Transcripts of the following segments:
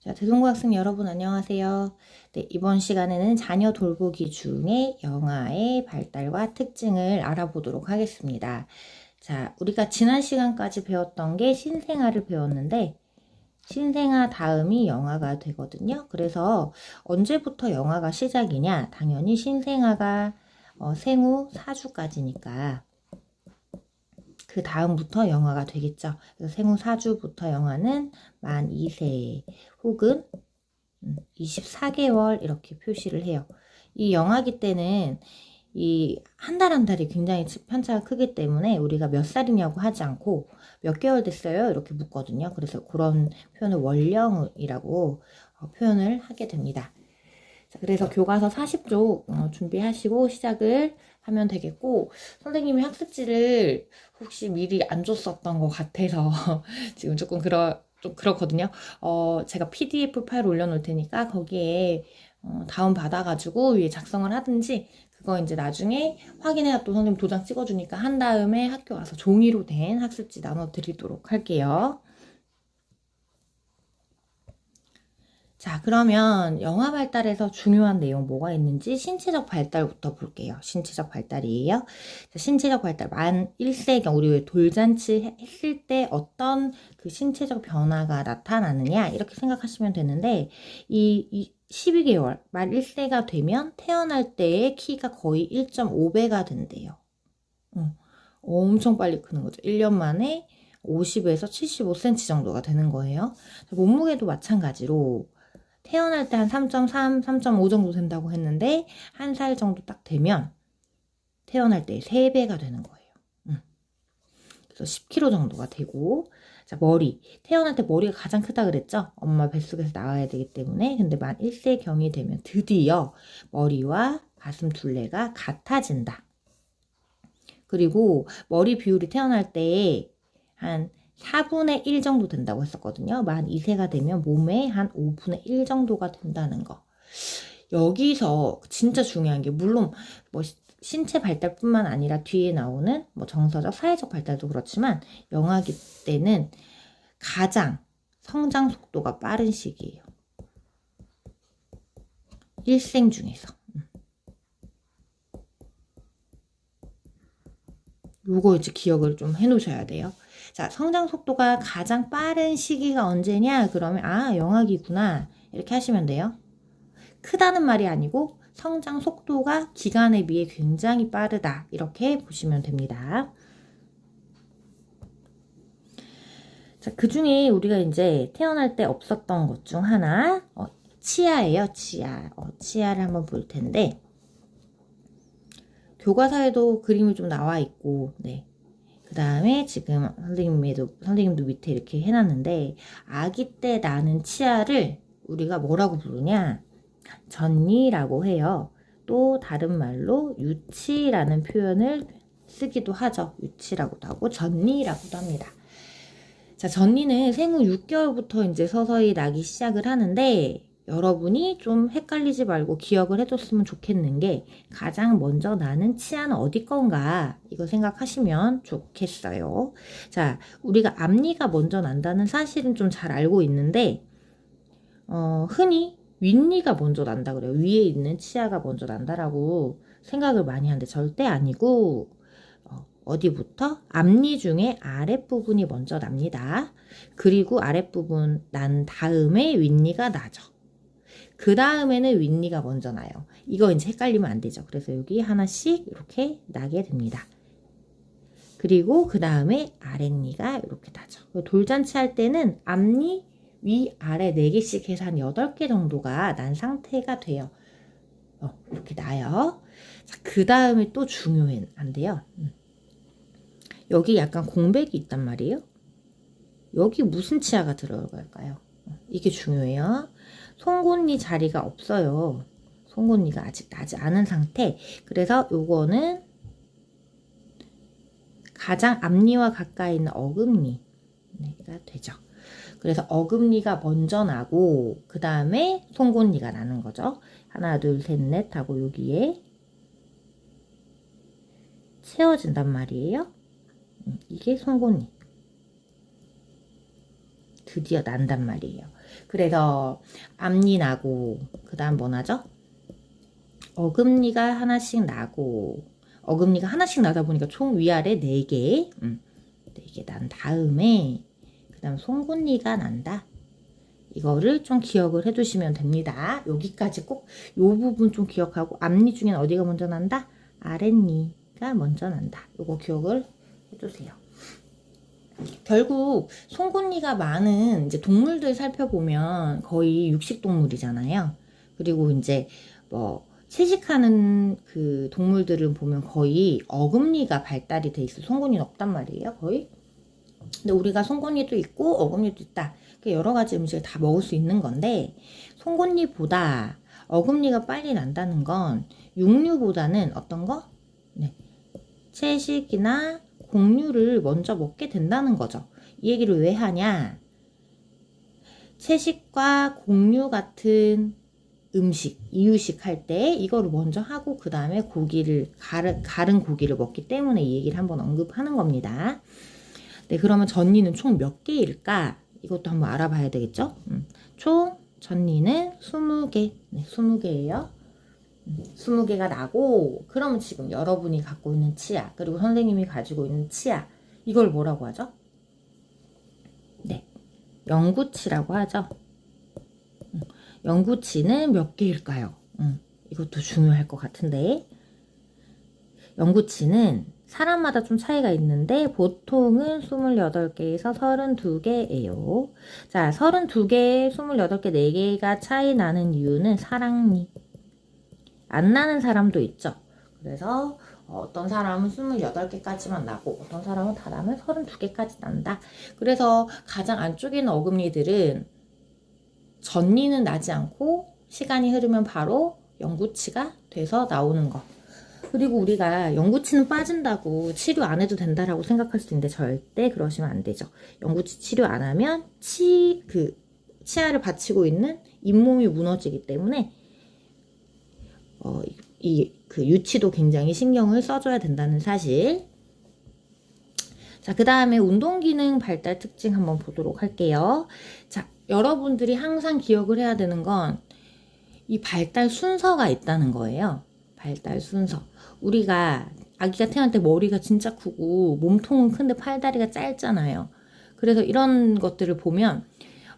자, 대동고 학생 여러분 안녕하세요. 네, 이번 시간에는 자녀 돌보기 중에 영아의 발달과 특징을 알아보도록 하겠습니다. 자, 우리가 지난 시간까지 배웠던 게 신생아를 배웠는데 신생아 다음이 영아가 되거든요. 그래서 언제부터 영아가 시작이냐? 당연히 신생아가 생후 4주까지니까 그 다음부터 영아가 되겠죠. 그래서 생후 4주부터 영아는 만 2세 혹은 24개월 이렇게 표시를 해요. 이 영아기 때는 이 한 달 한 달이 굉장히 편차가 크기 때문에 우리가 몇 살이냐고 하지 않고 몇 개월 됐어요 이렇게 묻거든요. 그래서 그런 표현을 월령이라고 표현을 하게 됩니다. 자, 그래서 교과서 40쪽 준비하시고 시작을 하면 되겠고, 선생님이 학습지를 혹시 미리 안 줬었던 것 같아서 지금 조금 좀 그렇거든요. 제가 PDF 파일 올려놓을 테니까 거기에 다운 받아가지고 위에 작성을 하든지, 그거 이제 나중에 확인해야 또 선생님 도장 찍어주니까 한 다음에 학교 와서 종이로 된 학습지 나눠드리도록 할게요. 자, 그러면 영아 발달에서 중요한 내용 뭐가 있는지 신체적 발달부터 볼게요. 신체적 발달이에요. 자, 신체적 발달 만 1세경 우리 왜 돌잔치 했을 때 어떤 그 신체적 변화가 나타나느냐 이렇게 생각하시면 되는데 이 12개월 만 1세가 되면 태어날 때의 키가 거의 1.5배가 된대요. 엄청 빨리 크는 거죠. 1년 만에 50에서 75cm 정도가 되는 거예요. 몸무게도 마찬가지로 태어날 때 한 3.3, 3.5 정도 된다고 했는데 한 살 정도 딱 되면 태어날 때 3배가 되는 거예요. 그래서 10kg 정도가 되고, 자, 머리. 태어날 때 머리가 가장 크다 그랬죠? 엄마 뱃속에서 나와야 되기 때문에. 근데 만 1세경이 되면 드디어 머리와 가슴 둘레가 같아진다. 그리고 머리 비율이 태어날 때 한 4분의 1 정도 된다고 했었거든요. 만 2세가 되면 몸의 한 5분의 1 정도가 된다는 거. 여기서 진짜 중요한 게 물론 뭐 신체 발달뿐만 아니라 뒤에 나오는 뭐 정서적, 사회적 발달도 그렇지만 영아기 때는 가장 성장 속도가 빠른 시기예요. 일생 중에서. 요거 이제 기억을 좀 해놓으셔야 돼요. 자, 성장 속도가 가장 빠른 시기가 언제냐? 그러면 영아기구나 이렇게 하시면 돼요. 크다는 말이 아니고 성장 속도가 기간에 비해 굉장히 빠르다 이렇게 보시면 됩니다. 자, 그 중에 우리가 이제 태어날 때 없었던 것 중 하나 치아예요. 치아를 한번 볼 텐데 교과서에도 그림이 좀 나와 있고, 네. 그 다음에 지금 선생님도 밑에 이렇게 해놨는데, 아기 때 나는 치아를 우리가 뭐라고 부르냐? 전니라고 해요. 또 다른 말로 유치라는 표현을 쓰기도 하죠. 유치라고도 하고, 전니라고도 합니다. 자, 전니는 생후 6개월부터 이제 서서히 나기 시작을 하는데, 여러분이 좀 헷갈리지 말고 기억을 해줬으면 좋겠는 게 가장 먼저 나는 치아는 어디 건가 이거 생각하시면 좋겠어요. 자, 우리가 앞니가 먼저 난다는 사실은 좀 잘 알고 있는데 흔히 윗니가 먼저 난다 그래요. 위에 있는 치아가 먼저 난다라고 생각을 많이 하는데 절대 아니고 어디부터? 앞니 중에 아랫부분이 먼저 납니다. 그리고 아랫부분 난 다음에 윗니가 나죠. 그 다음에는 윗니가 먼저 나요. 이거 이제 헷갈리면 안 되죠. 그래서 여기 하나씩 이렇게 나게 됩니다. 그리고 그 다음에 아랫니가 이렇게 나죠. 돌잔치 할 때는 앞니, 위, 아래 4개씩 해서 한 8개 정도가 난 상태가 돼요. 이렇게 나요. 그 다음에 또 중요한데요. 여기 약간 공백이 있단 말이에요. 여기 무슨 치아가 들어갈까요? 이게 중요해요. 송곳니 자리가 없어요. 송곳니가 아직 나지 않은 상태. 그래서 요거는 가장 앞니와 가까이 있는 어금니가 되죠. 그래서 어금니가 먼저 나고 그 다음에 송곳니가 나는 거죠. 하나 둘 셋 넷 하고 여기에 채워진단 말이에요. 이게 송곳니. 드디어 난단 말이에요. 그래서 앞니 나고 그 다음 뭐 나죠? 어금니가 하나씩 나고 어금니가 하나씩 나다 보니까 총 위아래 4개 4개 난 다음에 그 다음 송곳니가 난다. 이거를 좀 기억을 해두시면 됩니다. 여기까지 꼭 요 부분 좀 기억하고 앞니 중엔 어디가 먼저 난다? 아랫니가 먼저 난다. 요거 기억을 해주세요. 결국 송곳니가 많은 이제 동물들 살펴보면 거의 육식동물이잖아요. 그리고 이제 뭐 채식하는 그 동물들을 보면 거의 어금니가 발달이 돼 있어. 송곳니는 없단 말이에요. 거의. 근데 우리가 송곳니도 있고 어금니도 있다. 여러 가지 음식을 다 먹을 수 있는 건데 송곳니보다 어금니가 빨리 난다는 건 육류보다는 어떤 거? 네. 채식이나 곡류를 먼저 먹게 된다는 거죠. 이 얘기를 왜 하냐? 채식과 곡류 같은 음식, 이유식 할 때 이거를 먼저 하고 그 다음에 고기를 가른 고기를 먹기 때문에 이 얘기를 한번 언급하는 겁니다. 네, 그러면 전니는 총 몇 개일까? 이것도 한번 알아봐야 되겠죠? 총 전니는 20개. 네, 20개예요. 20개가 나고 그러면 지금 여러분이 갖고 있는 치아 그리고 선생님이 가지고 있는 치아 이걸 뭐라고 하죠? 네, 영구치라고 하죠. 영구치는 몇 개일까요? 이것도 중요할 것 같은데 영구치는 사람마다 좀 차이가 있는데 보통은 28개에서 32개예요. 자, 32개, 28개, 4개가 차이 나는 이유는 사랑니. 안 나는 사람도 있죠. 그래서 어떤 사람은 28개까지만 나고 어떤 사람은 다 나면 32개까지 난다. 그래서 가장 안쪽에 있는 어금니들은 전니는 나지 않고 시간이 흐르면 바로 영구치가 돼서 나오는 거. 그리고 우리가 영구치는 빠진다고 치료 안 해도 된다라고 생각할 수 있는데 절대 그러시면 안 되죠. 영구치 치료 안 하면 치아를 받치고 있는 잇몸이 무너지기 때문에 그 유치도 굉장히 신경을 써줘야 된다는 사실. 자, 그 다음에 운동기능 발달 특징 한번 보도록 할게요. 자, 여러분들이 항상 기억을 해야 되는 건 이 발달 순서가 있다는 거예요. 발달 순서. 우리가 아기가 태어날 때 머리가 진짜 크고 몸통은 큰데 팔다리가 짧잖아요. 그래서 이런 것들을 보면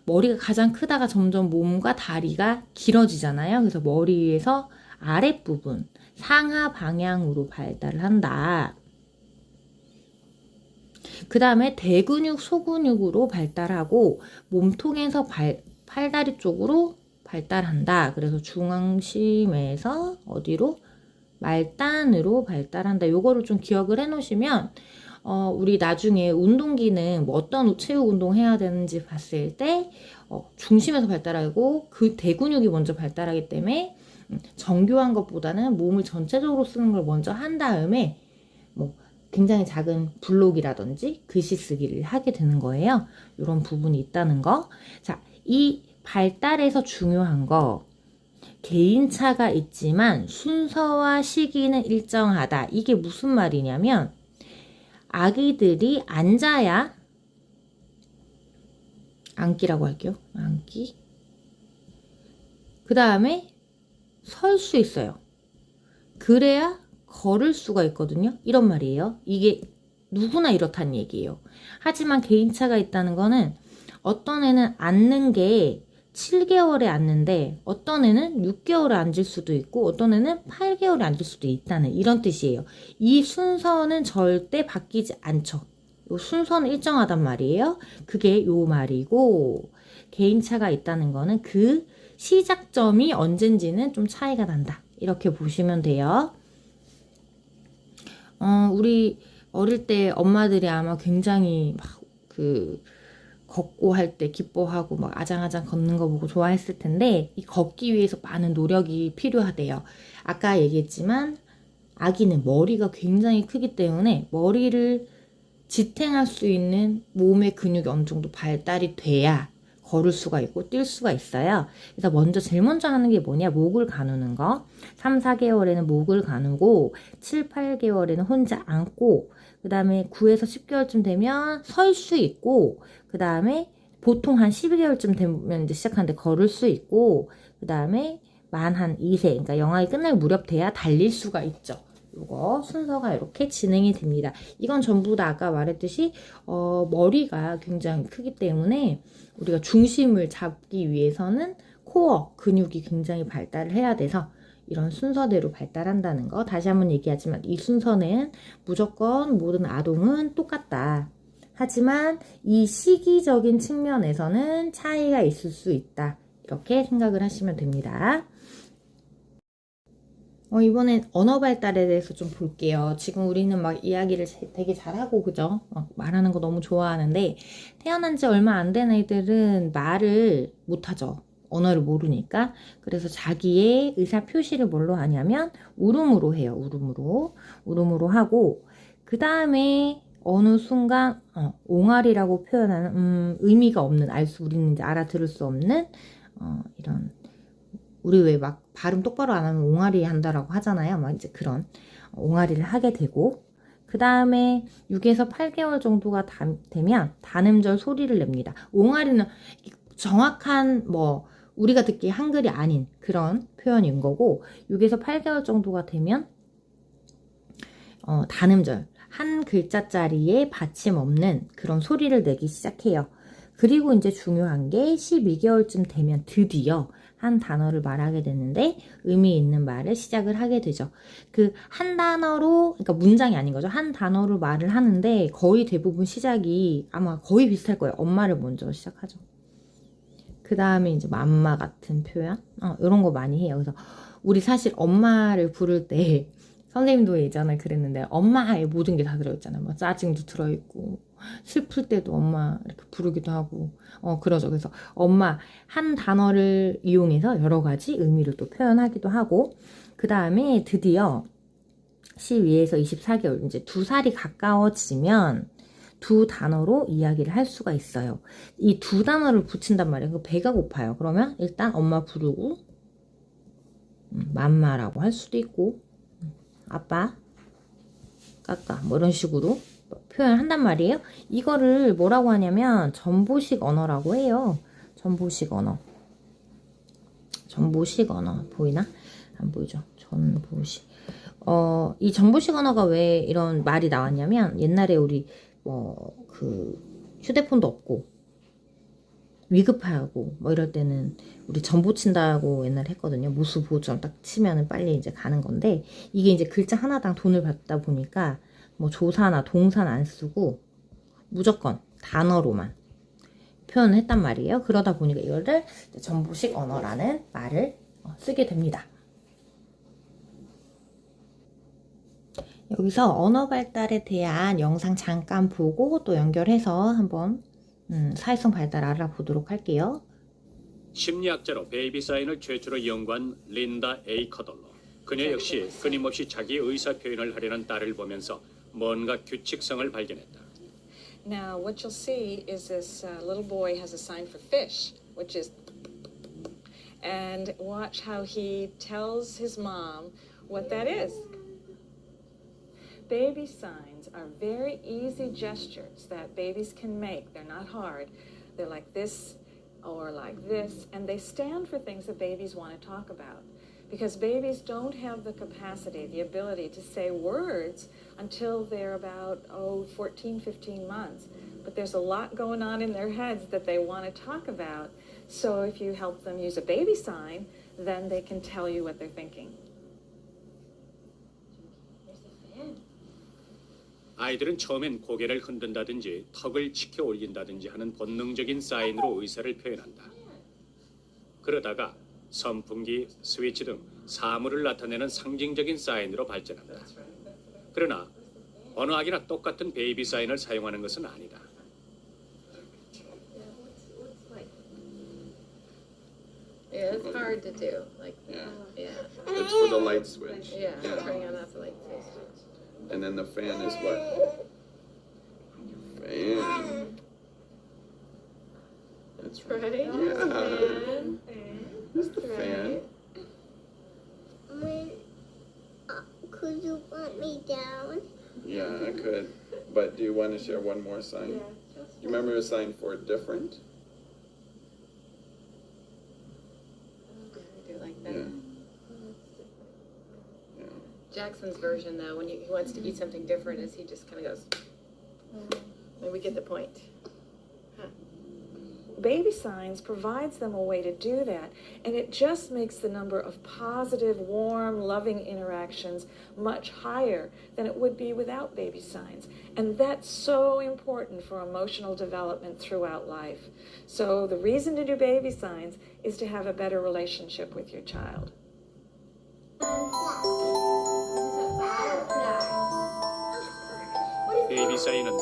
머리가 가장 크다가 점점 몸과 다리가 길어지잖아요. 그래서 머리에서 아랫부분 상하 방향으로 발달을 한다. 그 다음에 대근육, 소근육으로 발달하고 몸통에서 팔다리 쪽으로 발달한다. 그래서 중앙심에서 어디로? 말단으로 발달한다. 요거를 좀 기억을 해 놓으시면 우리 나중에 운동기능 뭐 어떤 체육 운동 해야 되는지 봤을 때 중심에서 발달하고 그 대근육이 먼저 발달하기 때문에 정교한 것보다는 몸을 전체적으로 쓰는 걸 먼저 한 다음에 뭐 굉장히 작은 블록이라든지 글씨 쓰기를 하게 되는 거예요. 이런 부분이 있다는 거. 자, 이 발달에서 중요한 거 개인차가 있지만 순서와 시기는 일정하다. 이게 무슨 말이냐면 아기들이 앉아야 앉기라고 할게요. 앉기. 그 다음에 설 수 있어요. 그래야 걸을 수가 있거든요. 이런 말이에요. 이게 누구나 이렇다는 얘기예요. 하지만 개인차가 있다는 거는 어떤 애는 앉는 게 7개월에 앉는데 어떤 애는 6개월에 앉을 수도 있고 어떤 애는 8개월에 앉을 수도 있다는 이런 뜻이에요. 이 순서는 절대 바뀌지 않죠. 요 순서는 일정하단 말이에요. 그게 요 말이고 개인차가 있다는 거는 그 시작점이 언젠지는 좀 차이가 난다. 이렇게 보시면 돼요. 우리 어릴 때 엄마들이 아마 굉장히 막 걷고 할 때 기뻐하고 막 아장아장 걷는 거 보고 좋아했을 텐데 이 걷기 위해서 많은 노력이 필요하대요. 아까 얘기했지만 아기는 머리가 굉장히 크기 때문에 머리를 지탱할 수 있는 몸의 근육이 어느 정도 발달이 돼야 걸을 수가 있고 뛸 수가 있어요. 그래서 제일 먼저 하는 게 뭐냐? 목을 가누는 거. 3, 4개월에는 목을 가누고 7, 8개월에는 혼자 앉고 그 다음에 9에서 10개월쯤 되면 설 수 있고 그 다음에 보통 한 12개월쯤 되면 이제 시작하는데 걸을 수 있고, 그 다음에 만 한 2세, 그러니까 영아가 끝날 무렵 돼야 달릴 수가 있죠. 요거 순서가 이렇게 진행이 됩니다. 이건 전부 다 아까 말했듯이 머리가 굉장히 크기 때문에 우리가 중심을 잡기 위해서는 코어 근육이 굉장히 발달을 해야 돼서 이런 순서대로 발달한다는 거 다시 한번 얘기하지만 이 순서는 무조건 모든 아동은 똑같다. 하지만 이 시기적인 측면에서는 차이가 있을 수 있다. 이렇게 생각을 하시면 됩니다. 이번엔 언어 발달에 대해서 좀 볼게요. 지금 우리는 막 이야기를 되게 잘하고, 그죠? 말하는 거 너무 좋아하는데, 태어난 지 얼마 안 된 애들은 말을 못하죠. 언어를 모르니까. 그래서 자기의 의사 표시를 뭘로 하냐면, 울음으로 해요. 울음으로. 울음으로 하고, 그 다음에 어느 순간, 옹알이라고 표현하는, 의미가 없는, 우리는 이제 알아들을 수 없는, 이런, 우리 왜 막 발음 똑바로 안 하면 옹알이 한다라고 하잖아요. 막 이제 그런 옹알이를 하게 되고, 그 다음에 6에서 8개월 정도가 되면 단음절 소리를 냅니다. 옹알이는 정확한 우리가 듣기에 한글이 아닌 그런 표현인 거고, 6에서 8개월 정도가 되면 단음절 한 글자짜리에 받침 없는 그런 소리를 내기 시작해요. 그리고 이제 중요한 게 12개월쯤 되면 드디어 한 단어를 말하게 되는데 의미 있는 말을 시작을 하게 되죠. 그 한 단어로, 그러니까 문장이 아닌 거죠. 한 단어로 말을 하는데 거의 대부분 시작이 아마 거의 비슷할 거예요. 엄마를 먼저 시작하죠. 그 다음에 이제 맘마 같은 표현, 이런 거 많이 해요. 그래서 우리 사실 엄마를 부를 때 선생님도 예전에 그랬는데 엄마의 모든 게 다 들어있잖아요. 뭐 짜증도 들어있고 슬플 때도 엄마 이렇게 부르기도 하고 그러죠. 그래서 엄마 한 단어를 이용해서 여러 가지 의미를 또 표현하기도 하고, 그 다음에 드디어 12에서 24개월 이제 2살이 가까워지면 두 단어로 이야기를 할 수가 있어요. 이 두 단어를 붙인단 말이에요. 그 배가 고파요. 그러면 일단 엄마 부르고 맘마라고 할 수도 있고 아빠, 까까 뭐 이런 식으로 표현한단 말이에요. 이거를 뭐라고 하냐면 전보식 언어라고 해요. 전보식 언어. 전보식 언어 보이나? 안 보이죠? 전보식. 이 전보식 언어가 왜 이런 말이 나왔냐면 옛날에 우리 휴대폰도 없고 위급하고 이럴 때는 우리 전보 친다고 옛날에 했거든요. 무수 보호점 딱 치면은 빨리 이제 가는 건데, 이게 이제 글자 하나당 돈을 받다 보니까 조사나 동사는 안 쓰고 무조건 단어로만 표현을 했단 말이에요. 그러다 보니까 이거를 전보식 언어라는 말을 쓰게 됩니다. 여기서 언어 발달에 대한 영상 잠깐 보고 또 연결해서 한번 사회성 발달 알아보도록 할게요. 심리학자로 베이비 사인을 최초로 연구한 린다 A 커덜러. 그녀 역시 끊임없이 자기 의사 표현을 하려는 딸을 보면서 뭔가 규칙성을 발견했다. Now, what you'll see is this little boy has a sign for fish, which is, and watch how he tells his mom what that is. Baby signs are very easy gestures that babies can make. They're not hard. They're like this or like this, and they stand for things that babies want to talk about. Because babies don't have the capacity, the ability to say words until they're about, 14, 15 months. But there's a lot going on in their heads that they want to talk about. So if you help them use a baby sign, then they can tell you what they're thinking. 아이들은 처음엔 고개를 흔든다든지 턱을 치켜 올린다든지 하는 본능적인 사인으로 의사를 표현한다. 그러다가 선풍기, 스위치 등 사물을 나타내는 상징적인 사인으로 발전한다. 그러나 어느 아기나 똑같은 베이비 사인을 사용하는 것은 아니다. Yeah, it's hard to do. Like, Yeah. yeah, It's for the light switch. yeah. Turning on off the light switch. And then the fan is what? Fan. That's right. Right? Yeah. Fan. That's the fan. Could you put me down? Yeah, I could. But do you want to share one more sign? You remember a sign for different? Jackson's version, though, when he wants to eat something different, is he just kind of goes, and we get the point. Baby Signs provides them a way to do that, and it just makes the number of positive, warm, loving interactions much higher than it would be without Baby Signs. And that's so important for emotional development throughout life. So the reason to do Baby Signs is to have a better relationship with your child. 베이비 사인은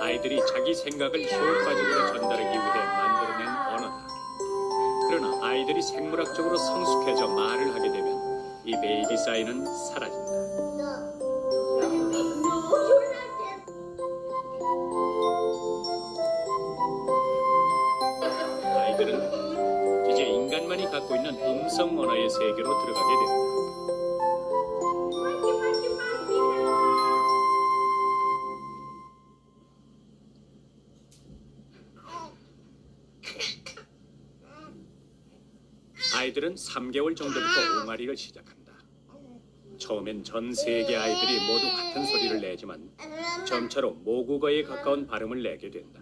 아이들이 자기 생각을 효과적으로 전달하기 위해 만들어낸 언어다. 그러나 아이들이 생물학적으로 성숙해져 말을 하게 되면 이 베이비 사인은 사라진다. 아이들은 이제 인간만이 갖고 있는 음성 언어의 세계로 들어가게 된다. 아이들은 3개월 정도부터 옹알이를 시작한다. 처음엔 전 세계 아이들이 모두 같은 소리를 내지만 점차로 모국어에 가까운 발음을 내게 된다.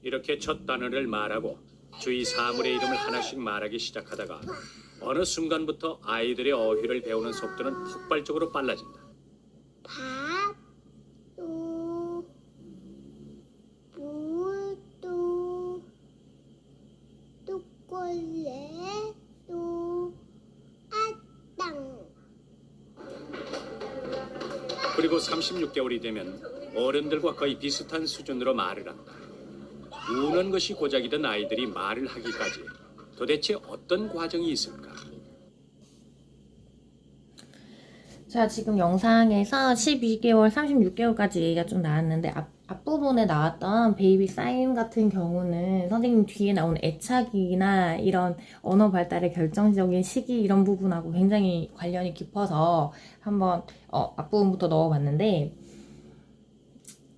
이렇게 첫 단어를 말하고 주위 사물의 이름을 하나씩 말하기 시작하다가 어느 순간부터 아이들의 어휘를 배우는 속도는 폭발적으로 빨라진다. 밥, 초콜릿, 아땅. 그리고 36개월이 되면 어른들과 거의 비슷한 수준으로 말을 한다. 우는 것이 고작이던 아이들이 말을 하기까지 도대체 어떤 과정이 있을까? 자, 지금 영상에서 12개월, 36개월까지 얘기가 좀 나왔는데 앞부분에 나왔던 베이비 사인 같은 경우는 선생님 뒤에 나온 애착이나 이런 언어 발달의 결정적인 시기 이런 부분하고 굉장히 관련이 깊어서 한번 앞부분부터 넣어봤는데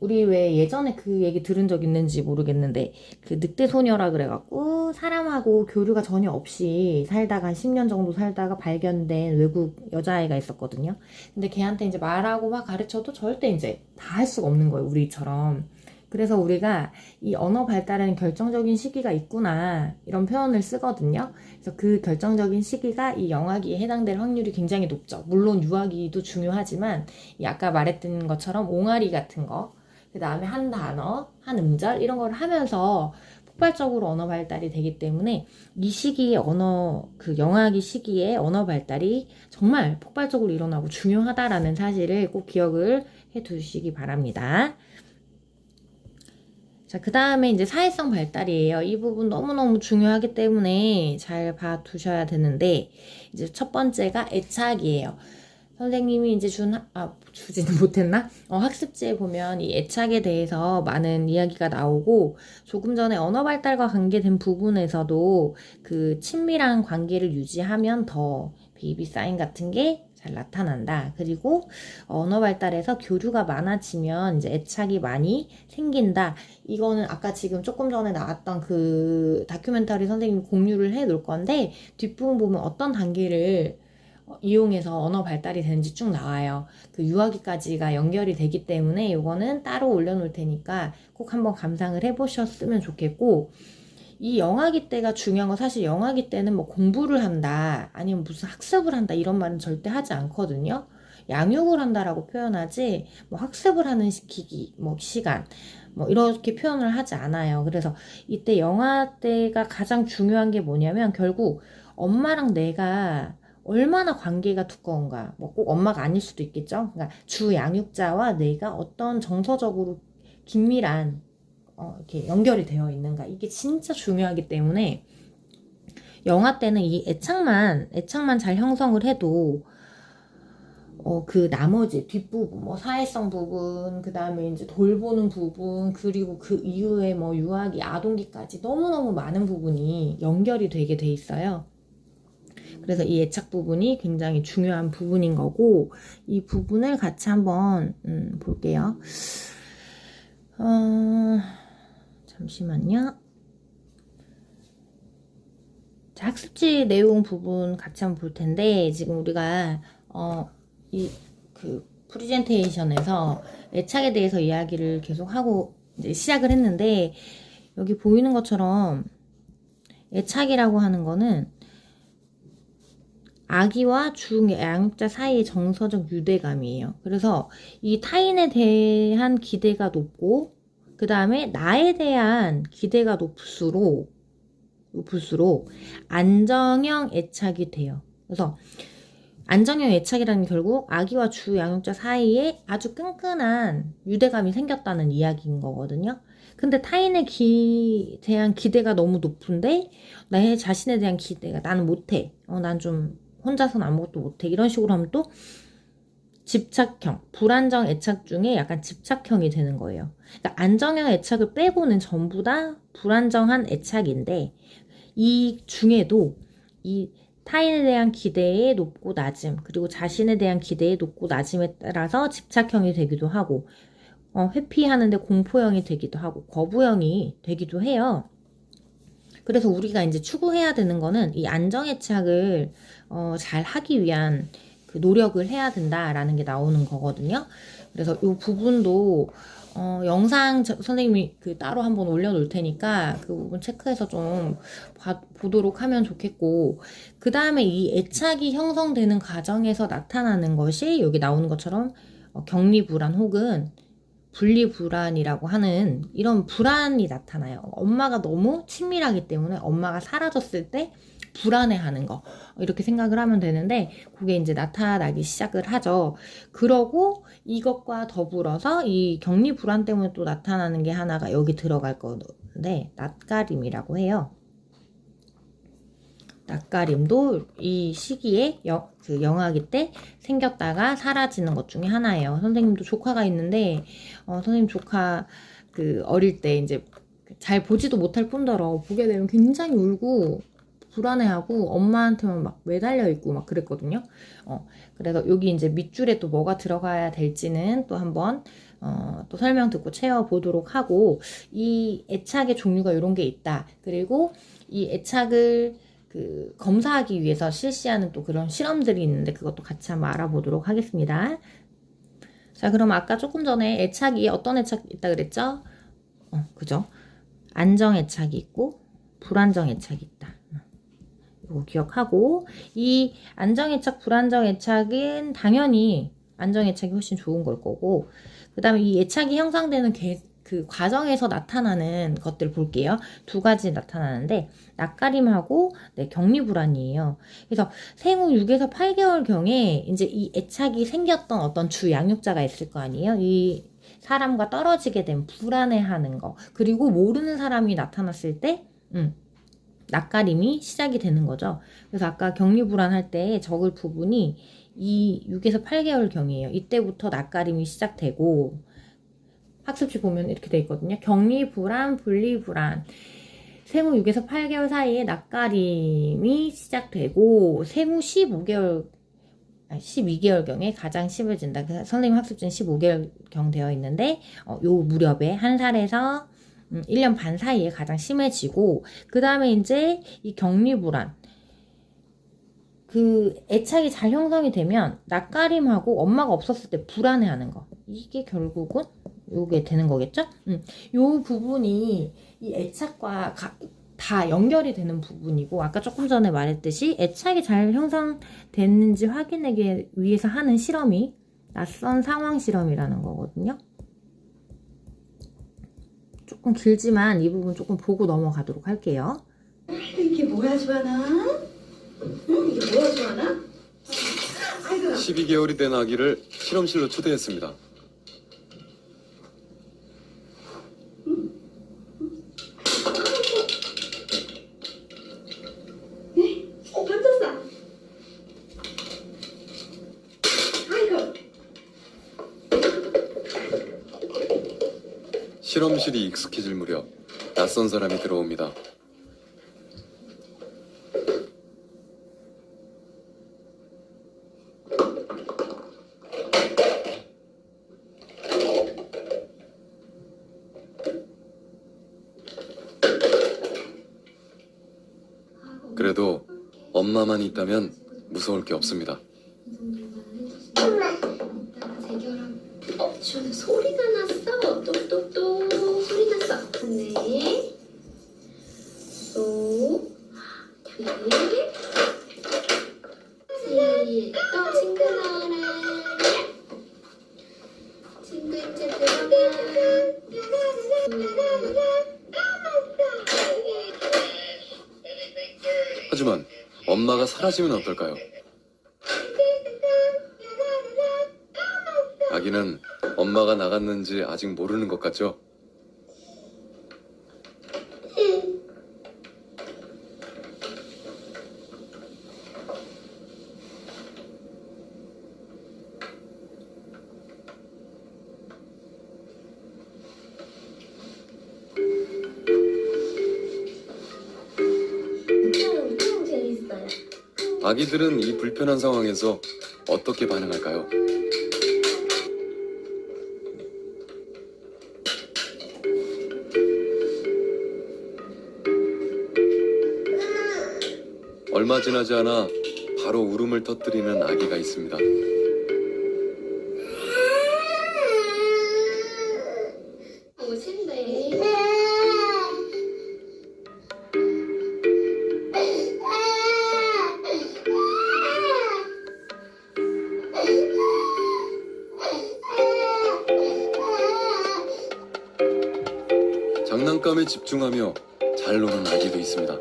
우리 왜 예전에 그 얘기 들은 적 있는지 모르겠는데 그 늑대 소녀라 그래갖고 사람하고 교류가 전혀 없이 살다가 한 10년 정도 살다가 발견된 외국 여자아이가 있었거든요. 근데 걔한테 이제 말하고 막 가르쳐도 절대 이제 다 할 수가 없는 거예요, 우리처럼. 그래서 우리가 이 언어 발달에는 결정적인 시기가 있구나 이런 표현을 쓰거든요. 그래서 그 결정적인 시기가 이 영아기에 해당될 확률이 굉장히 높죠. 물론 유아기도 중요하지만 이 아까 말했던 것처럼 옹알이 같은 거 그 다음에 한 단어, 한 음절 이런 걸 하면서 폭발적으로 언어 발달이 되기 때문에 이 시기에 그 영아기 시기에 언어 발달이 정말 폭발적으로 일어나고 중요하다라는 사실을 꼭 기억을 해 두시기 바랍니다. 자, 그 다음에 이제 사회성 발달이에요. 이 부분 너무너무 중요하기 때문에 잘 봐 두셔야 되는데 이제 첫 번째가 애착이에요. 선생님이 이제 주지는 못했나? 학습지에 보면 이 애착에 대해서 많은 이야기가 나오고 조금 전에 언어 발달과 관계된 부분에서도 그 친밀한 관계를 유지하면 더 베이비 사인 같은 게 잘 나타난다. 그리고 언어 발달에서 교류가 많아지면 이제 애착이 많이 생긴다. 이거는 아까 지금 조금 전에 나왔던 그 다큐멘터리 선생님이 공유를 해 놓을 건데 뒷부분 보면 어떤 단계를 이용해서 언어 발달이 되는지 쭉 나와요. 그 유아기까지가 연결이 되기 때문에 이거는 따로 올려놓을 테니까 꼭 한번 감상을 해보셨으면 좋겠고 이 영아기 때가 중요한 건 사실 영아기 때는 뭐 공부를 한다 아니면 무슨 학습을 한다 이런 말은 절대 하지 않거든요. 양육을 한다라고 표현하지 뭐 학습을 하는 시기, 뭐 시간 뭐 이렇게 표현을 하지 않아요. 그래서 이때 영아 때가 가장 중요한 게 뭐냐면 결국 엄마랑 내가 얼마나 관계가 두꺼운가. 뭐 꼭 엄마가 아닐 수도 있겠죠. 그러니까 주 양육자와 내가 어떤 정서적으로 긴밀한 이렇게 연결이 되어 있는가. 이게 진짜 중요하기 때문에 영아 때는 이 애착만 잘 형성을 해도 그 나머지 뒷부분, 뭐 사회성 부분, 그 다음에 이제 돌보는 부분, 그리고 그 이후에 뭐 유아기, 아동기까지 너무너무 많은 부분이 연결이 되게 돼 있어요. 그래서 이 애착 부분이 굉장히 중요한 부분인 거고 이 부분을 같이 한번 볼게요. 잠시만요. 자, 학습지 내용 부분 같이 한번 볼 텐데, 지금 우리가, 프리젠테이션에서 애착에 대해서 이야기를 계속 하고, 이제 시작을 했는데, 여기 보이는 것처럼, 애착이라고 하는 거는, 아기와 중양육자 사이의 정서적 유대감이에요. 그래서 이 타인에 대한 기대가 높고, 그 다음에 나에 대한 기대가 높을수록 안정형 애착이 돼요. 그래서 안정형 애착이라는 게 결국 아기와 주양육자 사이에 아주 끈끈한 유대감이 생겼다는 이야기인 거거든요. 근데 타인에 대한 기대가 너무 높은데 내 자신에 대한 기대가 나는 못해. 난 좀 혼자서는 아무것도 못해. 이런 식으로 하면 또 집착형, 불안정 애착 중에 약간 집착형이 되는 거예요. 그러니까 안정형 애착을 빼고는 전부 다 불안정한 애착인데 이 중에도 이 타인에 대한 기대의 높고 낮음, 그리고 자신에 대한 기대의 높고 낮음에 따라서 집착형이 되기도 하고 회피하는데 공포형이 되기도 하고 거부형이 되기도 해요. 그래서 우리가 이제 추구해야 되는 거는 이 안정애착을 잘 하기 위한 그 노력을 해야 된다라는 게 나오는 거거든요. 그래서 이 부분도 영상 선생님이 따로 한번 올려놓을 테니까 그 부분 체크해서 좀 보도록 하면 좋겠고, 그 다음에 이 애착이 형성되는 과정에서 나타나는 것이 여기 나오는 것처럼 격리불안 혹은 분리불안이라고 하는 이런 불안이 나타나요. 엄마가 너무 친밀하기 때문에 엄마가 사라졌을 때 불안해하는 거, 이렇게 생각을 하면 되는데 그게 이제 나타나기 시작을 하죠. 그러고 이것과 더불어서 이 격리불안 때문에 또 나타나는 게 하나가 여기 들어갈 건데 낯가림이라고 해요. 낯가림도 이 시기에 영아기 때 생겼다가 사라지는 것 중에 하나예요. 선생님도 조카가 있는데 선생님 조카 어릴 때 이제 잘 보지도 못할 뿐더러 보게 되면 굉장히 울고 불안해하고 엄마한테만 막 매달려 있고 막 그랬거든요. 그래서 여기 이제 밑줄에 또 뭐가 들어가야 될지는 또 한번 또 설명 듣고 채워보도록 하고, 이 애착의 종류가 이런 게 있다. 그리고 이 애착을 검사하기 위해서 실시하는 또 그런 실험들이 있는데 그것도 같이 한번 알아보도록 하겠습니다. 자, 그럼 아까 조금 전에 애착이 어떤 애착이 있다 그랬죠? 그죠? 안정 애착이 있고 불안정 애착이 있다. 이거 기억하고, 이 안정 애착, 불안정 애착은 당연히 안정 애착이 훨씬 좋은 걸 거고, 그 다음에 이 애착이 형성되는 그 과정에서 나타나는 것들 볼게요. 두 가지 나타나는데 낯가림하고 격리불안이에요. 그래서 생후 6에서 8개월경에 이제 이 애착이 생겼던 어떤 주 양육자가 있을 거 아니에요. 이 사람과 떨어지게 되면 불안해하는 거, 그리고 모르는 사람이 나타났을 때 낯가림이 시작이 되는 거죠. 그래서 아까 격리불안할 때 적을 부분이 이 6에서 8개월경이에요. 이때부터 낯가림이 시작되고, 학습지 보면 이렇게 돼 있거든요. 격리불안, 분리불안. 생후 6에서 8개월 사이에 낯가림이 시작되고, 생후 12개월경에 가장 심해진다. 선생님 학습지는 15개월경 되어 있는데, 요 무렵에 1살에서 1년 반 사이에 가장 심해지고, 그 다음에 이제 이 격리불안. 애착이 잘 형성이 되면 낯가림하고 엄마가 없었을 때 불안해하는 거. 이게 결국은 요게 되는 거겠죠? 요 부분이 이 애착과 다 연결이 되는 부분이고, 아까 조금 전에 말했듯이 애착이 잘 형성됐는지 확인하기 위해서 하는 실험이 낯선 상황 실험이라는 거거든요. 조금 길지만 이 부분 조금 보고 넘어가도록 할게요. 이게 뭐야, 주하나? 응? 이게 뭐야, 주하나? 12개월이 된 아기를 실험실로 초대했습니다. 던졌어. 아이고. 실험실이 익숙해질 무렵 낯선 사람이 들어옵니다. 그래도 엄마만 있다면 무서울 게 없습니다. 지금 소리가 났어. 똑똑똑 소리 났어. 네. 또 네. 또 징그러라. 징글제 들어가. 하지만 엄마가 사라지면 어떨까요? 아기는 엄마가 나갔는지 아직 모르는 것 같죠? 재밌어요. 아기들은 이 불편한 상황에서 어떻게 반응할까요? 얼마 지나지 않아 바로 울음을 터뜨리는 아기가 있습니다. 오신대. 장난감에 집중하며 잘 노는 아기도 있습니다.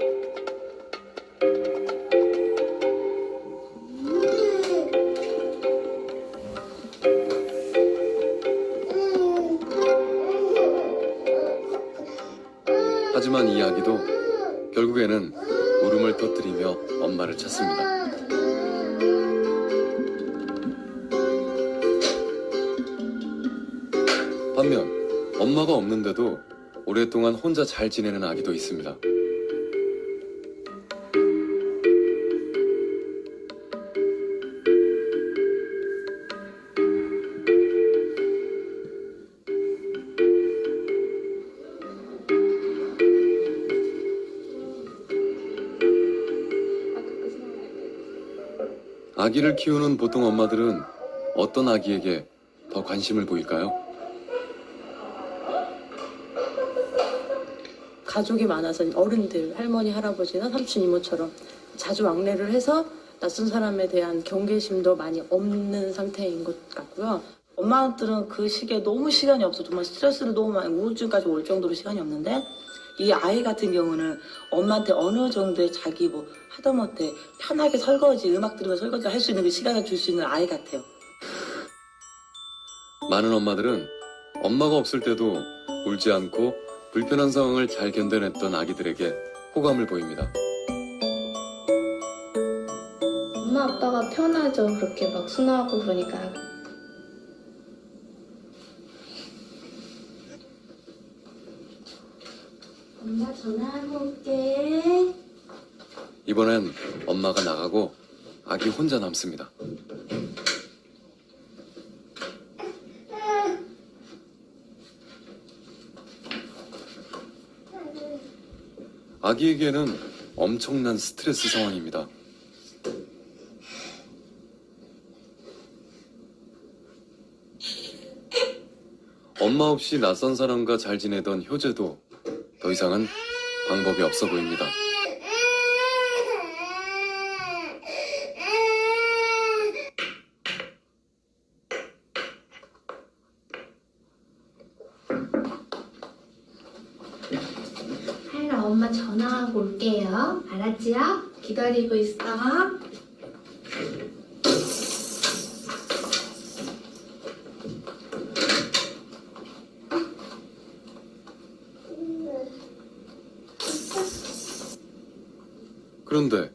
하지만 이 아기도 결국에는 울음을 터뜨리며 엄마를 찾습니다. 반면 엄마가 없는데도 오랫동안 혼자 잘 지내는 아기도 있습니다. 아기를 키우는 보통 엄마들은 어떤 아기에게 더 관심을 보일까요? 가족이 많아서 어른들, 할머니, 할아버지나 삼촌, 이모처럼 자주 왕래를 해서 낯선 사람에 대한 경계심도 많이 없는 상태인 것 같고요. 엄마들은 그 시기에 너무 시간이 없어. 정말 스트레스를 너무 많이 우울증까지 올 정도로 시간이 없는데 이 아이 같은 경우는 엄마한테 어느 정도의 자기 뭐 하다못해 편하게 설거지, 음악 들으면서 설거지 할 수 있는 그 시간을 줄 수 있는 아이 같아요. 많은 엄마들은 엄마가 없을 때도 울지 않고 불편한 상황을 잘 견뎌냈던 아기들에게 호감을 보입니다. 엄마 아빠가 편하죠. 그렇게 막 순하고 그러니까. 엄마 전화하고 올게. 이번엔 엄마가 나가고 아기 혼자 남습니다. 아기에게는 엄청난 스트레스 상황입니다. 엄마 없이 낯선 사람과 잘 지내던 효재도 더 이상은 방법이 없어 보입니다. 하율아, 엄마 전화하고 올게요. 알았지요? 기다리고 있어. 그런데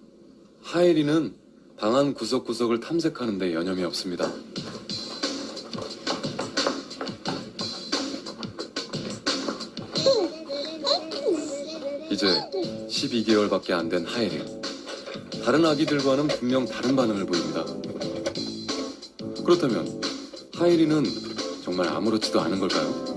하엘이는 방 안 구석구석을 탐색하는 데 여념이 없습니다. 이제 12개월밖에 안 된 하엘이 다른 아기들과는 분명 다른 반응을 보입니다. 그렇다면 하엘이는 정말 아무렇지도 않은 걸까요?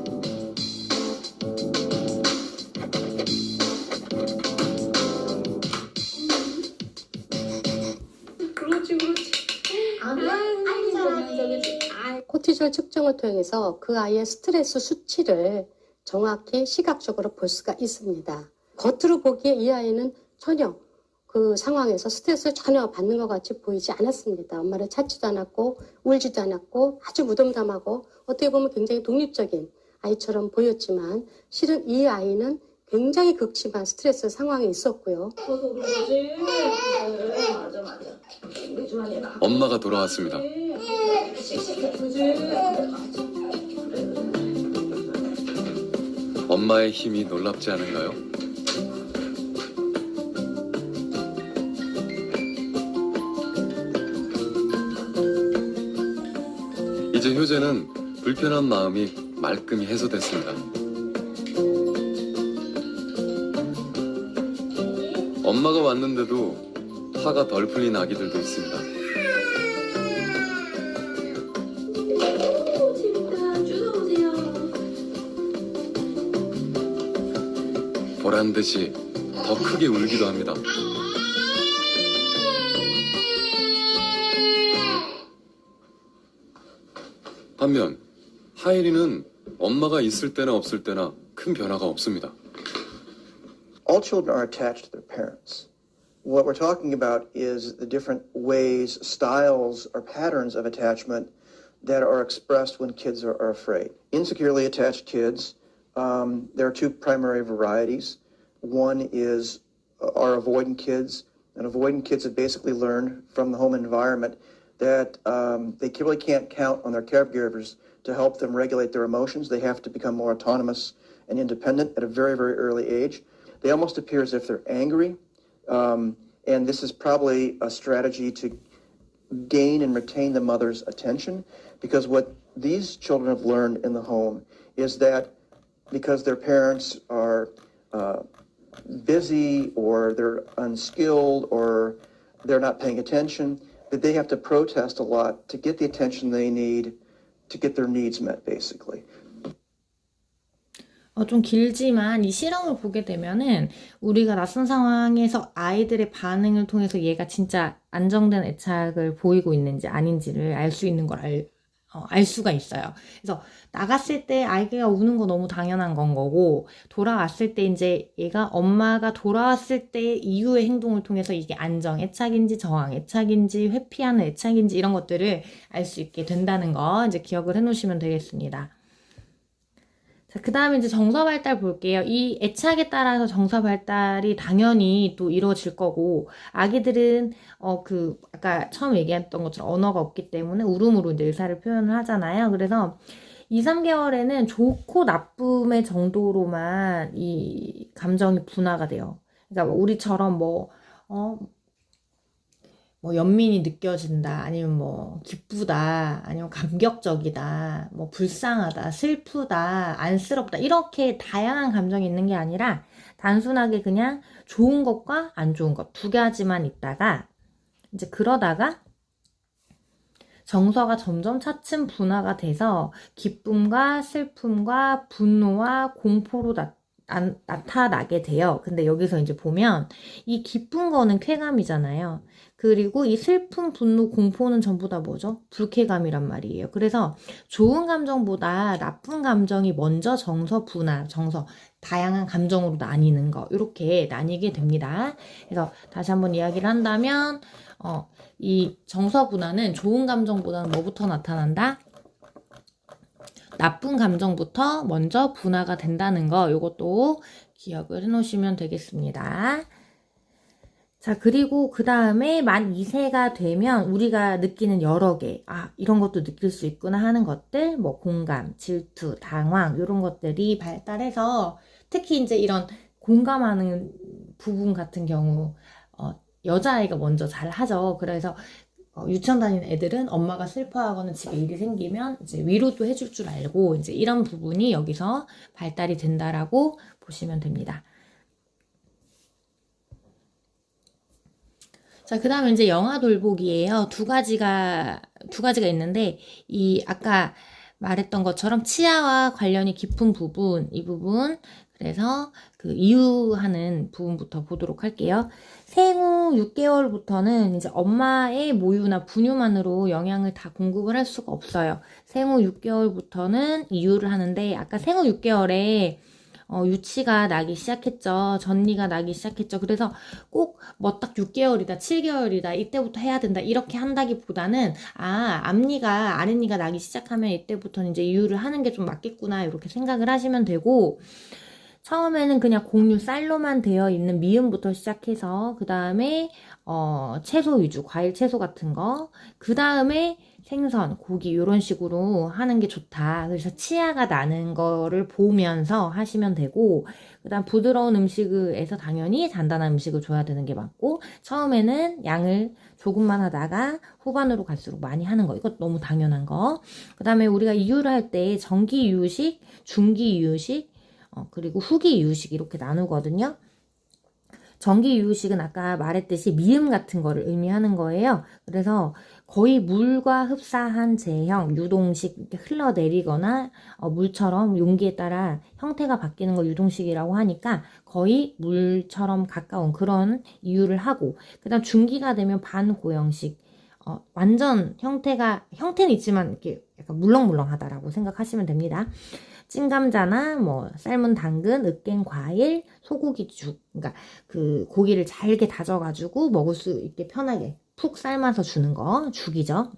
비주얼 측정을 통해서 그 아이의 스트레스 수치를 정확히 시각적으로 볼 수가 있습니다. 겉으로 보기에 이 아이는 전혀 그 상황에서 스트레스를 전혀 받는 것 같이 보이지 않았습니다. 엄마를 찾지도 않았고 울지도 않았고 아주 무덤덤하고 어떻게 보면 굉장히 독립적인 아이처럼 보였지만 실은 이 아이는 굉장히 극심한 스트레스 상황에 있었고요. 엄마가 돌아왔습니다. 엄마의 힘이 놀랍지 않은가요? 이제 효재는 불편한 마음이 말끔히 해소됐습니다. 엄마가 왔는데도 화가 덜 풀린 아기들도 있습니다. 재밌다. 주워보세요. 보란 듯이 더 크게 울기도 합니다. 반면 하일이는 엄마가 있을 때나 없을 때나 큰 변화가 없습니다. All children are attached to their parents. What we're talking about is the different ways, styles, or patterns of attachment that are expressed when kids are afraid. Insecurely attached kids, there are two primary varieties. One is are avoidant kids, and avoidant kids have basically learned from the home environment that they really can't count on their caregivers to help them regulate their emotions. They have to become more autonomous and independent at a very, very early age. They almost appear as if they're angry, and this is probably a strategy to gain and retain the mother's attention, because what these children have learned in the home is that because their parents are busy or they're unskilled or they're not paying attention, that they have to protest a lot to get the attention they need to get their needs met, basically. 좀 길지만 이 실험을 보게 되면은 우리가 낯선 상황에서 아이들의 반응을 통해서 얘가 진짜 안정된 애착을 보이고 있는지 아닌지를 알 수 있는 걸 알 수가 있어요. 그래서 나갔을 때 아이가 우는 거 너무 당연한 건 거고, 돌아왔을 때 이제 얘가 엄마가 돌아왔을 때 이후의 행동을 통해서 이게 안정 애착인지 저항 애착인지 회피하는 애착인지 이런 것들을 알 수 있게 된다는 거 이제 기억을 해 놓으시면 되겠습니다. 자, 그 다음에 이제 정서 발달 볼게요. 이 애착에 따라서 정서 발달이 당연히 또 이루어질 거고, 아기들은, 아까 처음 얘기했던 것처럼 언어가 없기 때문에 울음으로 이제 의사를 표현을 하잖아요. 그래서 2, 3개월에는 좋고 나쁨의 정도로만 이 감정이 분화가 돼요. 그러니까 우리처럼 연민이 느껴진다, 아니면 기쁘다, 아니면 감격적이다, 불쌍하다, 슬프다, 안쓰럽다, 이렇게 다양한 감정이 있는 게 아니라 단순하게 그냥 좋은 것과 안 좋은 것 두 가지만 있다가 이제 그러다가 정서가 점점 차츰 분화가 돼서 기쁨과 슬픔과 분노와 공포로 나타나게 돼요. 근데 여기서 이제 보면 이 기쁜 거는 쾌감이잖아요. 그리고 이 슬픔, 분노, 공포는 전부 다 뭐죠? 불쾌감이란 말이에요. 그래서 좋은 감정보다 나쁜 감정이 먼저 정서 분화, 다양한 감정으로 나뉘는 거, 이렇게 나뉘게 됩니다. 그래서 다시 한번 이야기를 한다면 이 정서 분화는 좋은 감정보다는 뭐부터 나타난다? 나쁜 감정부터 먼저 분화가 된다는 거, 이것도 기억을 해놓으시면 되겠습니다. 자, 그리고 그 다음에 만 2세가 되면 우리가 느끼는 여러 개, 이런 것도 느낄 수 있구나 하는 것들, 공감, 질투, 당황, 이런 것들이 발달해서 특히 이제 이런 공감하는 부분 같은 경우, 여자아이가 먼저 잘 하죠. 그래서 유치원 다니는 애들은 엄마가 슬퍼하거나 집에 일이 생기면 이제 위로도 해줄 줄 알고, 이제 이런 부분이 여기서 발달이 된다라고 보시면 됩니다. 자, 그 다음에 이제 영아 돌보기예요. 두 가지가 있는데, 아까 말했던 것처럼 치아와 관련이 깊은 부분, 이 부분, 그래서 그 이유하는 부분부터 보도록 할게요. 생후 6개월부터는 이제 엄마의 모유나 분유만으로 영양을 다 공급을 할 수가 없어요. 생후 6개월부터는 이유를 하는데, 아까 생후 6개월에 유치가 나기 시작했죠. 전니가 나기 시작했죠. 그래서 꼭 뭐 딱 6개월이다, 7개월이다, 이때부터 해야 된다, 이렇게 한다기보다는, 앞니가, 아랫니가 나기 시작하면 이때부터는 이제 이유를 하는 게 좀 맞겠구나, 이렇게 생각을 하시면 되고, 처음에는 그냥 곡류 쌀로만 되어 있는 미음부터 시작해서, 그 다음에, 채소 위주, 과일 채소 같은 거, 그 다음에 생선, 고기, 이런 식으로 하는 게 좋다. 그래서 치아가 나는 거를 보면서 하시면 되고, 그 다음 부드러운 음식에서 당연히 단단한 음식을 줘야 되는 게 맞고, 처음에는 양을 조금만 하다가 후반으로 갈수록 많이 하는 거. 이것 너무 당연한 거. 그 다음에 우리가 이유를 할 때 정기 이유식, 중기 이유식, 그리고 후기 이유식 이렇게 나누거든요. 정기 이유식은 아까 말했듯이 미음 같은 거를 의미하는 거예요. 그래서 거의 물과 흡사한 제형, 유동식 이렇게 흘러내리거나 물처럼 용기에 따라 형태가 바뀌는 걸 유동식이라고 하니까 거의 물처럼 가까운 그런 이유를 하고, 그 다음 중기가 되면 반고형식, 완전 형태는 있지만 이렇게 약간 물렁물렁하다라고 생각하시면 됩니다. 찐감자나 뭐 삶은 당근, 으깬 과일, 소고기죽, 그러니까 그 고기를 잘게 다져가지고 먹을 수 있게 편하게 푹 삶아서 주는 거 죽이죠.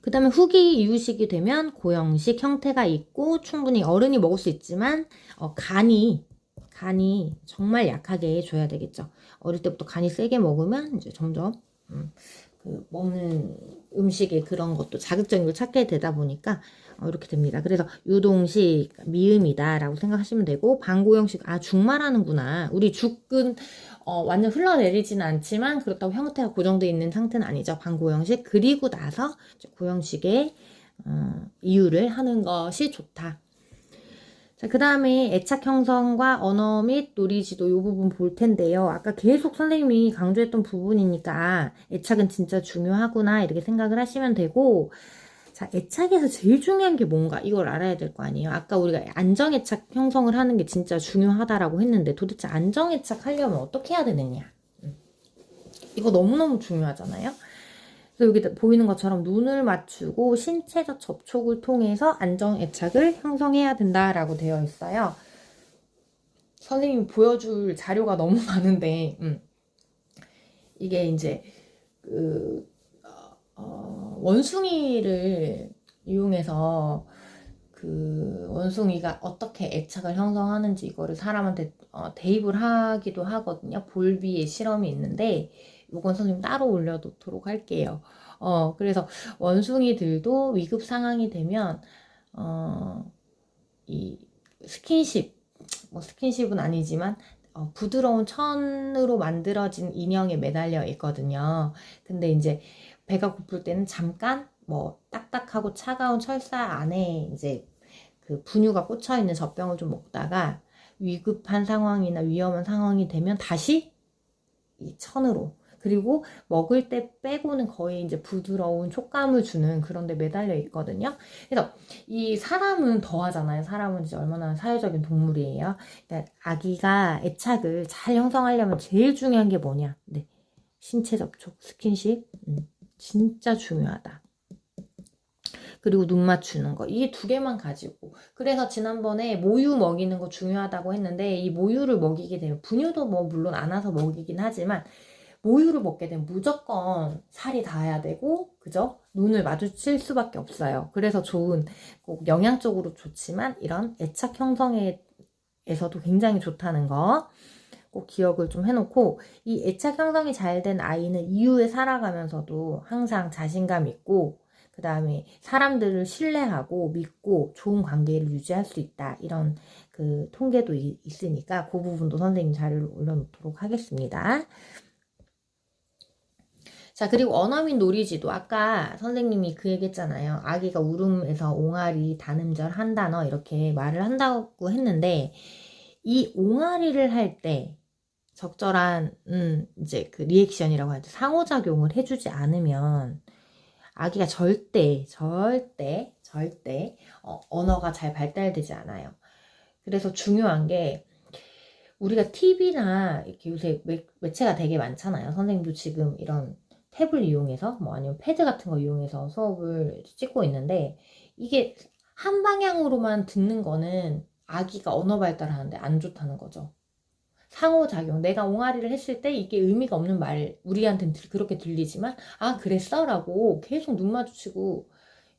그 다음에 후기 이유식이 되면 고형식, 형태가 있고 충분히 어른이 먹을 수 있지만 간이 정말 약하게 줘야 되겠죠. 어릴 때부터 간이 세게 먹으면 이제 점점 그 먹는 음식의 그런 것도 자극적인 걸 찾게 되다 보니까 이렇게 됩니다. 그래서 유동식, 미음이다 라고 생각하시면 되고, 반고형식, 죽 말하는구나. 우리 죽은 완전 흘러내리지는 않지만 그렇다고 형태가 고정되어 있는 상태는 아니죠. 반고형식. 그리고 나서 고형식의 이유를 하는 것이 좋다. 자, 그 다음에 애착 형성과 언어 및 놀이지도 이 부분 볼 텐데요. 아까 계속 선생님이 강조했던 부분이니까 애착은 진짜 중요하구나 이렇게 생각을 하시면 되고, 자, 애착에서 제일 중요한 게 뭔가 이걸 알아야 될 거 아니에요. 아까 우리가 안정애착 형성을 하는 게 진짜 중요하다라고 했는데, 도대체 안정애착 하려면 어떻게 해야 되느냐, 이거 너무너무 중요하잖아요. 그래서 여기 보이는 것처럼 눈을 맞추고 신체적 접촉을 통해서 안정애착을 형성해야 된다라고 되어 있어요. 선생님이 보여줄 자료가 너무 많은데, 이게 이제 원숭이를 이용해서 그 원숭이가 어떻게 애착을 형성하는지 이거를 사람한테 대입을 하기도 하거든요. 볼비의 실험이 있는데 이건 선생님 따로 올려놓도록 할게요. 그래서 원숭이들도 위급 상황이 되면 이 스킨십은 아니지만 부드러운 천으로 만들어진 인형에 매달려 있거든요. 근데 이제 배가 고플 때는 잠깐 뭐 딱딱하고 차가운 철사 안에 이제 그 분유가 꽂혀 있는 젖병을 좀 먹다가 위급한 상황이나 위험한 상황이 되면 다시 이 천으로, 그리고 먹을 때 빼고는 거의 이제 부드러운 촉감을 주는 그런 데 매달려 있거든요. 그래서 이 사람은 더 하잖아요. 사람은 이제 얼마나 사회적인 동물이에요. 그러니까 아기가 애착을 잘 형성하려면 제일 중요한 게 뭐냐? 네, 신체 접촉, 스킨십. 진짜 중요하다. 그리고 눈 맞추는 거, 이게 두 개만 가지고, 그래서 지난번에 모유 먹이는 거 중요하다고 했는데, 이 모유를 먹이게 되면 분유도 뭐 물론 안아서 먹이긴 하지만 모유를 먹게 되면 무조건 살이 닿아야 되고, 그죠? 눈을 마주칠 수밖에 없어요. 그래서 꼭 영양적으로 좋지만 이런 애착 형성에서도 굉장히 좋다는 거 꼭 기억을 좀 해놓고, 이 애착 형성이 잘 된 아이는 이후에 살아가면서도 항상 자신감 있고, 그 다음에 사람들을 신뢰하고 믿고 좋은 관계를 유지할 수 있다, 이런 그 통계도 있으니까 그 부분도 선생님 자료를 올려놓도록 하겠습니다. 자, 그리고 언어 및 놀이지도, 아까 선생님이 그 얘기했잖아요. 아기가 울음에서 옹알이, 단음절, 한 단어 이렇게 말을 한다고 했는데, 이 옹알이를 할 때 적절한 이제 그 리액션이라고 하죠. 상호작용을 해주지 않으면 아기가 절대 언어가 잘 발달되지 않아요. 그래서 중요한 게 우리가 TV나 이렇게 요새 매체가 되게 많잖아요. 선생님도 지금 이런 탭을 이용해서 뭐 아니면 패드 같은 거 이용해서 수업을 찍고 있는데 이게 한 방향으로만 듣는 거는 아기가 언어 발달하는데 안 좋다는 거죠. 상호작용. 내가 옹알이를 했을 때 이게 의미가 없는 말, 우리한테는 그렇게 들리지만, 아, 그랬어? 라고 계속 눈 마주치고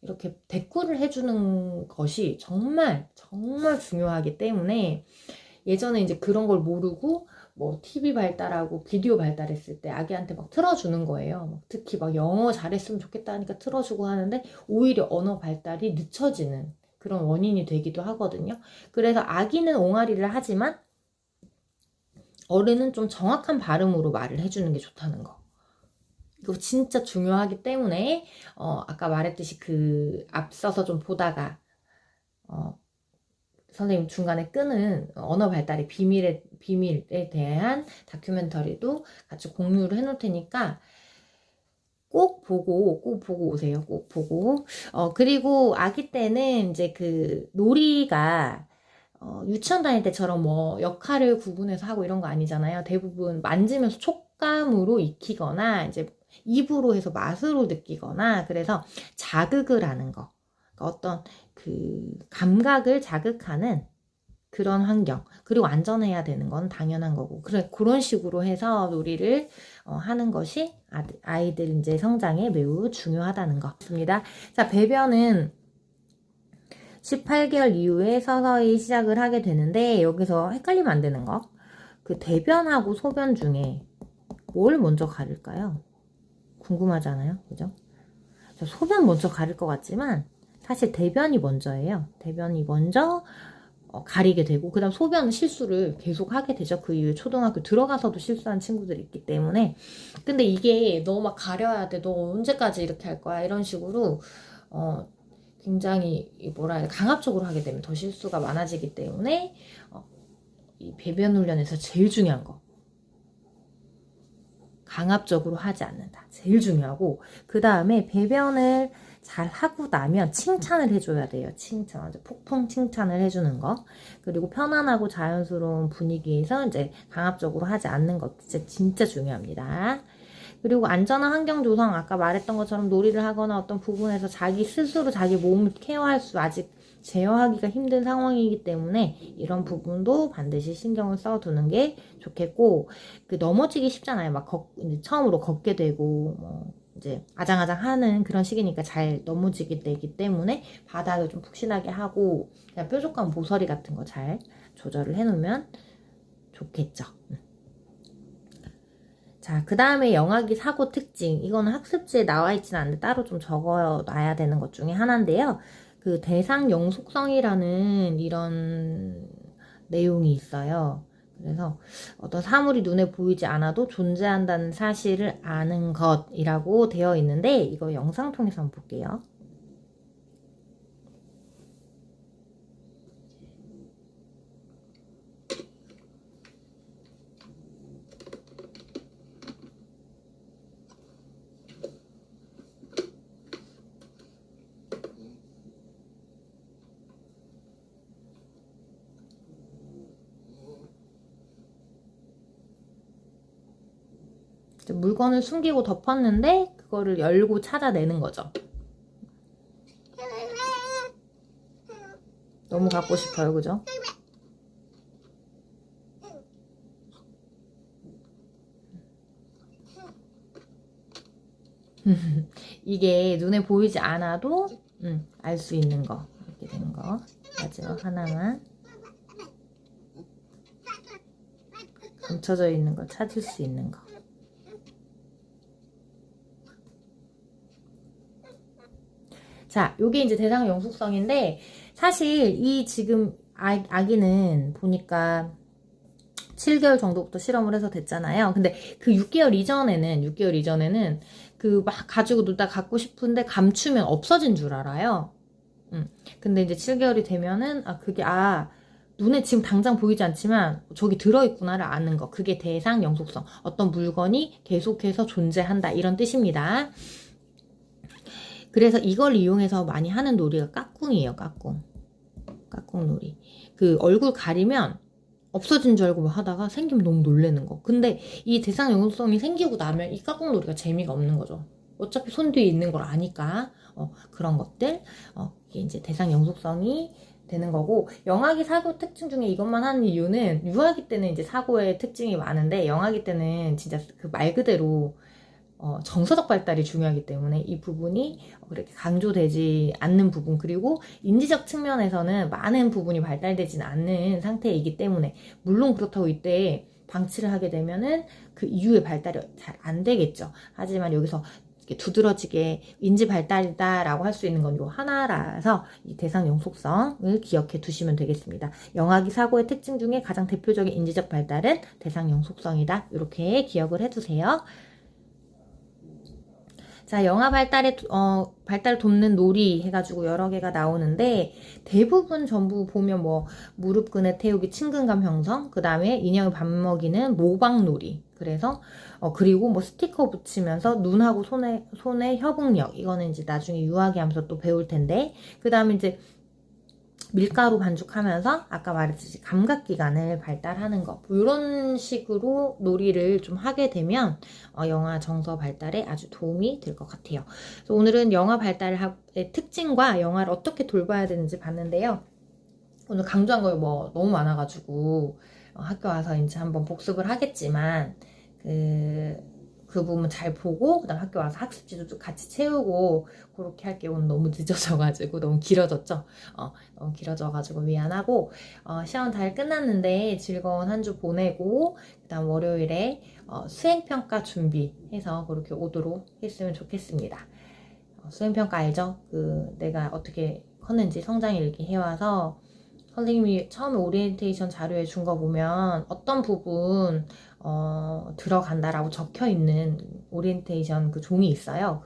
이렇게 대꾸를 해주는 것이 정말, 정말 중요하기 때문에 예전에 이제 그런 걸 모르고 뭐 TV 발달하고 비디오 발달했을 때 아기한테 막 틀어주는 거예요. 막 특히 막 영어 잘했으면 좋겠다 하니까 틀어주고 하는데 오히려 언어 발달이 늦춰지는 그런 원인이 되기도 하거든요. 그래서 아기는 옹알이를 하지만 어른은 좀 정확한 발음으로 말을 해주는 게 좋다는 거. 이거 진짜 중요하기 때문에 아까 말했듯이 그 앞서서 좀 보다가 선생님 중간에 끄는 언어 발달의 비밀에 대한 다큐멘터리도 같이 공유를 해놓을 테니까 꼭 보고 오세요. 꼭 보고. 그리고 아기 때는 이제 그 놀이가 유치원 다닐 때처럼 뭐 역할을 구분해서 하고 이런 거 아니잖아요. 대부분 만지면서 촉감으로 익히거나 이제 입으로 해서 맛으로 느끼거나 그래서 자극을 하는 거. 그러니까 어떤 그 감각을 자극하는 그런 환경. 그리고 안전해야 되는 건 당연한 거고. 그런 식으로 해서 놀이를 하는 것이 아이들 이제 성장에 매우 중요하다는 것입니다. 자, 배변은 18개월 이후에 서서히 시작을 하게 되는데 여기서 헷갈리면 안 되는 거. 그 대변하고 소변 중에 뭘 먼저 가릴까요? 궁금하잖아요. 그죠? 소변 먼저 가릴 것 같지만 사실 대변이 먼저예요. 대변이 먼저 가리게 되고 그 다음 소변 실수를 계속 하게 되죠. 그 이후에 초등학교 들어가서도 실수한 친구들이 있기 때문에. 근데 이게 너 막 가려야 돼. 너 언제까지 이렇게 할 거야? 이런 식으로 굉장히 뭐라 해야 돼? 강압적으로 하게 되면 더 실수가 많아지기 때문에 이 배변 훈련에서 제일 중요한 거. 강압적으로 하지 않는다. 제일 중요하고 그 다음에 배변을 잘 하고 나면 칭찬을 해줘야 돼요. 칭찬. 아주 폭풍 칭찬을 해주는 거. 그리고 편안하고 자연스러운 분위기에서 이제 강압적으로 하지 않는 것 진짜 중요합니다. 그리고 안전한 환경 조성, 아까 말했던 것처럼 놀이를 하거나 어떤 부분에서 자기 스스로 자기 몸을 케어할 수 아직 제어하기가 힘든 상황이기 때문에 이런 부분도 반드시 신경을 써두는 게 좋겠고, 그 넘어지기 쉽잖아요. 막 이제 처음으로 걷게 되고 뭐 이제 아장아장 하는 그런 시기니까 잘 넘어지게 되기 때문에 바닥을 좀 푹신하게 하고 그냥 뾰족한 모서리 같은 거 잘 조절을 해놓으면 좋겠죠. 자, 그 다음에 영아기 사고 특징. 이거는 학습지에 나와 있지는 않는데 따로 좀 적어놔야 되는 것 중에 하나인데요. 그 대상 영속성이라는 이런 내용이 있어요. 그래서 어떤 사물이 눈에 보이지 않아도 존재한다는 사실을 아는 것이라고 되어 있는데 이거 영상 통해서 한번 볼게요. 물건을 숨기고 덮었는데 그거를 열고 찾아내는 거죠. 너무 갖고 싶어요, 그죠? 이게 눈에 보이지 않아도 알 수 있는 거. 이렇게 되는 거. 마지막 하나만 감춰져 있는 걸 찾을 수 있는 거. 자, 요게 이제 대상 영속성인데 사실 이 지금 아기는 보니까 7개월 정도부터 실험을 해서 됐잖아요. 근데 그 6개월 이전에는 그 막 가지고 놀다 갖고 싶은데 감추면 없어진 줄 알아요. 근데 이제 7개월이 되면은 그게 눈에 지금 당장 보이지 않지만 저기 들어있구나를 아는 거. 그게 대상 영속성. 어떤 물건이 계속해서 존재한다 이런 뜻입니다. 그래서 이걸 이용해서 많이 하는 놀이가 까꿍이에요. 까꿍놀이. 그 얼굴 가리면 없어진 줄 알고 막 하다가 생기면 너무 놀래는 거. 근데 이 대상 영속성이 생기고 나면 이 까꿍놀이가 재미가 없는 거죠. 어차피 손 뒤에 있는 걸 아니까 그런 것들 이게 이제 대상 영속성이 되는 거고, 영아기 사고 특징 중에 이것만 하는 이유는 유아기 때는 이제 사고의 특징이 많은데 영아기 때는 진짜 그 말 그대로 정서적 발달이 중요하기 때문에 이 부분이 그렇게 강조되지 않는 부분, 그리고 인지적 측면에서는 많은 부분이 발달되지는 않는 상태이기 때문에, 물론 그렇다고 이때 방치를 하게 되면은 그 이후에 발달이 잘 안 되겠죠. 하지만 여기서 두드러지게 인지 발달이다 라고 할 수 있는 건 요 하나라서 이 대상 영속성을 기억해 두시면 되겠습니다. 영아기 사고의 특징 중에 가장 대표적인 인지적 발달은 대상 영속성이다, 이렇게 기억을 해두세요. 자, 영아 발달을 돕는 놀이 해가지고 여러 개가 나오는데, 대부분 전부 보면 뭐 무릎 그네 태우기, 친근감 형성, 그 다음에 인형을 밥 먹이는 모방 놀이, 그래서 그리고 뭐 스티커 붙이면서 눈하고 손의 협응력, 이거는 이제 나중에 유아기 하면서 또 배울 텐데, 그 다음에 이제 밀가루 반죽하면서 아까 말했듯이 감각기관을 발달하는 거, 뭐 이런 식으로 놀이를 좀 하게 되면 영아 정서 발달에 아주 도움이 될 것 같아요. 그래서 오늘은 영아 발달의 특징과 영아를 어떻게 돌봐야 되는지 봤는데요. 오늘 강조한 거 뭐 너무 많아가지고 학교 와서 이제 한번 복습을 하겠지만 그 부분 잘 보고 그다음 학교 와서 학습지도 같이 채우고 그렇게 할게요. 오늘 너무 늦어져가지고 너무 길어졌죠. 너무 길어져가지고 미안하고, 시험 잘 끝났는데 즐거운 한 주 보내고 그다음 월요일에 수행평가 준비해서 그렇게 오도록 했으면 좋겠습니다. 수행평가 알죠? 내가 어떻게 컸는지 성장일기 해와서 선생님이 처음에 오리엔테이션 자료에 준 거 보면 어떤 부분 들어간다라고 적혀있는 오리엔테이션 그 종이 있어요.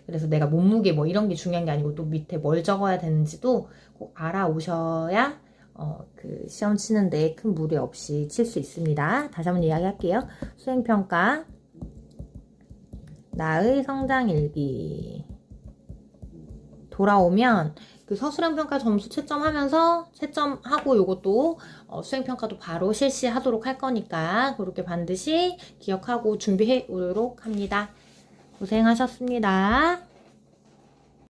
그래서 내가 몸무게 뭐 이런 게 중요한 게 아니고 또 밑에 뭘 적어야 되는지도 꼭 알아오셔야 그 시험 치는데 큰 무리 없이 칠 수 있습니다. 다시 한번 이야기할게요. 수행평가, 나의 성장일기 돌아오면 그 서술형평가 점수 채점하면서 채점하고 요것도 수행평가도 바로 실시하도록 할 거니까 그렇게 반드시 기억하고 준비해 오도록 합니다. 고생하셨습니다.